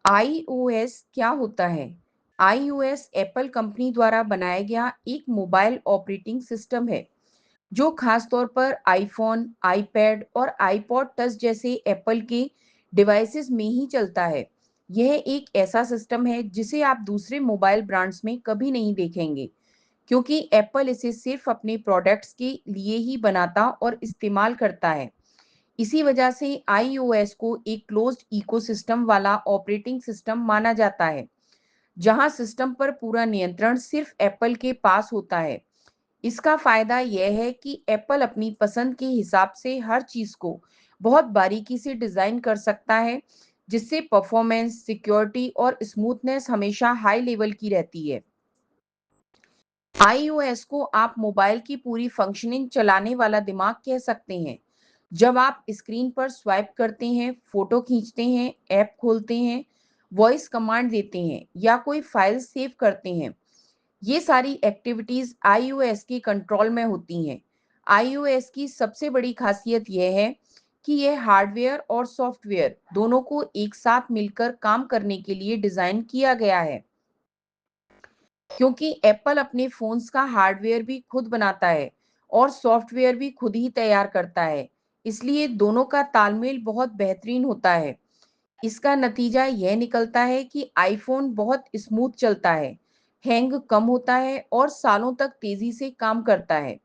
iOS क्या होता है? iOS एप्पल कंपनी द्वारा बनाया गया एक मोबाइल ऑपरेटिंग सिस्टम है, जो खास तौर पर आईफोन, आईपैड और आईपॉड टच जैसे एप्पल के डिवाइसेस में ही चलता है। यह एक ऐसा सिस्टम है जिसे आप दूसरे मोबाइल ब्रांड्स में कभी नहीं देखेंगे, क्योंकि एप्पल इसे सिर्फ अपने प्रोडक्ट्स के लिए ही बनाता और इस्तेमाल करता है। इसी वजह से iOS को एक क्लोज्ड इकोसिस्टम वाला ऑपरेटिंग सिस्टम माना जाता है, जहां सिस्टम पर पूरा नियंत्रण सिर्फ एप्पल के पास होता है। इसका फायदा यह है कि एप्पल अपनी पसंद के हिसाब से हर चीज को बहुत बारीकी से डिजाइन कर सकता है, जिससे परफॉर्मेंस, सिक्योरिटी और स्मूथनेस हमेशा हाई लेवल की रहती है। iOS को आप मोबाइल की पूरी फंक्शनिंग चलाने वाला दिमाग कह सकते हैं। जब आप स्क्रीन पर स्वाइप करते हैं, फोटो खींचते हैं, ऐप खोलते हैं, वॉइस कमांड देते हैं या कोई फाइल सेव करते हैं, ये सारी एक्टिविटीज iOS के कंट्रोल में होती हैं। iOS की सबसे बड़ी खासियत यह है कि यह हार्डवेयर और सॉफ्टवेयर दोनों को एक साथ मिलकर काम करने के लिए डिजाइन किया गया है। क्योंकि एप्पल अपने फोन्स का हार्डवेयर भी खुद बनाता है और सॉफ्टवेयर भी खुद ही तैयार करता है, इसलिए दोनों का तालमेल बहुत बेहतरीन होता है। इसका नतीजा यह निकलता है कि आईफोन बहुत स्मूथ चलता है, हैंग कम होता है और सालों तक तेजी से काम करता है।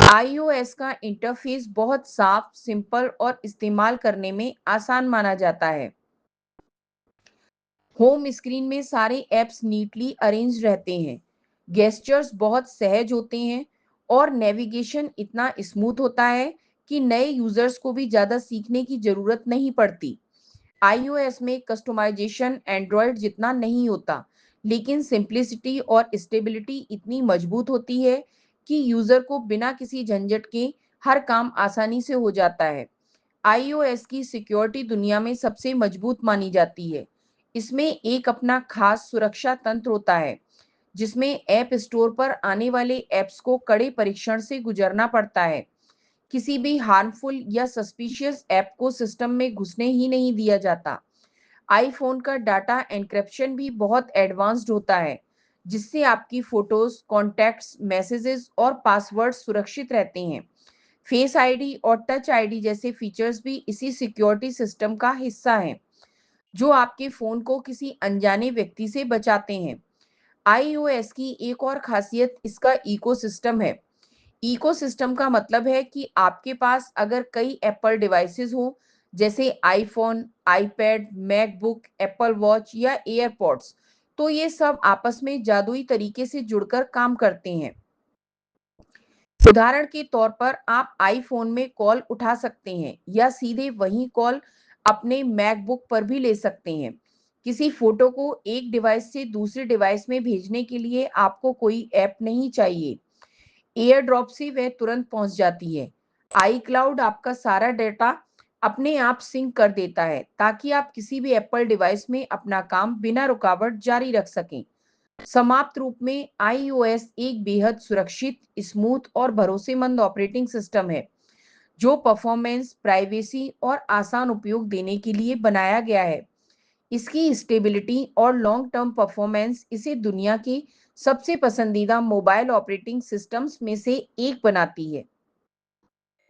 iOS का इंटरफेस बहुत साफ, सिंपल और इस्तेमाल करने में आसान माना जाता है। होम स्क्रीन में सारे ऐप्स नीटली अरेंज रहते हैं, गेस्चर्स बहुत सहज होते हैं और नेविगेशन इतना स्मूथ होता है कि नए यूजर्स को भी ज़्यादा सीखने की ज़रूरत नहीं पड़ती। iOS में कस्टमाइजेशन एंड्रॉयड जितना नहीं होता, लेकिन सिंप्लिसिटी और स्टेबिलिटी इतनी मजबूत होती है कि यूजर को बिना किसी झंझट के हर काम आसानी से हो जाता है। iOS की सिक्योरिटी दुनिया में सबसे मजबूत मानी जाती है। इसमें एक अपना खास सुरक्षा तंत्र होता है, जिसमें ऐप स्टोर पर आने वाले ऐप्स को कड़े परीक्षण से गुजरना पड़ता है। किसी भी हार्मफुल या सस्पिशियस ऐप को सिस्टम में घुसने ही नहीं दिया जाता। आईफोन का डाटा एन्क्रिप्शन भी बहुत एडवांस्ड होता है, जिससे आपकी फोटोज, कॉन्टैक्ट्स, मैसेजेस और पासवर्ड सुरक्षित रहते हैं। फेस आईडी और टच आईडी जैसे फीचर्स भी इसी सिक्योरिटी सिस्टम का हिस्सा हैं, जो आपके फोन को किसी अनजाने व्यक्ति से बचाते हैं। iOS की एक और खासियत इसका इकोसिस्टम है। इकोसिस्टम का मतलब है कि आपके पास अगर कई एप्पल डिवाइसेस हो, जैसे iPhone, iPad, MacBook, Apple watch या एयरपॉड्स, तो ये सब आपस में जादुई तरीके से जुड़कर काम करते हैं। उदाहरण के तौर पर आप आईफोन में कॉल उठा सकते हैं या सीधे वही कॉल अपने मैकबुक पर भी ले सकते हैं। किसी फोटो को एक डिवाइस से दूसरे डिवाइस में भेजने के लिए आपको कोई ऐप नहीं चाहिए। एयर ड्रॉप से वह तुरंत पहुंच जाती है। आई क्लाउड आपका सारा डेटा अपने आप सिंक कर देता है, ताकि आप किसी भी एप्पल डिवाइस में अपना काम बिना रुकावट जारी रख सकें। समाप्त रूप में iOS एक बेहद सुरक्षित, स्मूथ और भरोसेमंद ऑपरेटिंग सिस्टम है, जो परफॉर्मेंस, प्राइवेसी और आसान उपयोग देने के लिए बनाया गया है। इसकी स्टेबिलिटी और लॉन्ग टर्म परफॉर्मेंस इसे दुनिया के सबसे पसंदीदा मोबाइल ऑपरेटिंग सिस्टम्स में से एक बनाती है।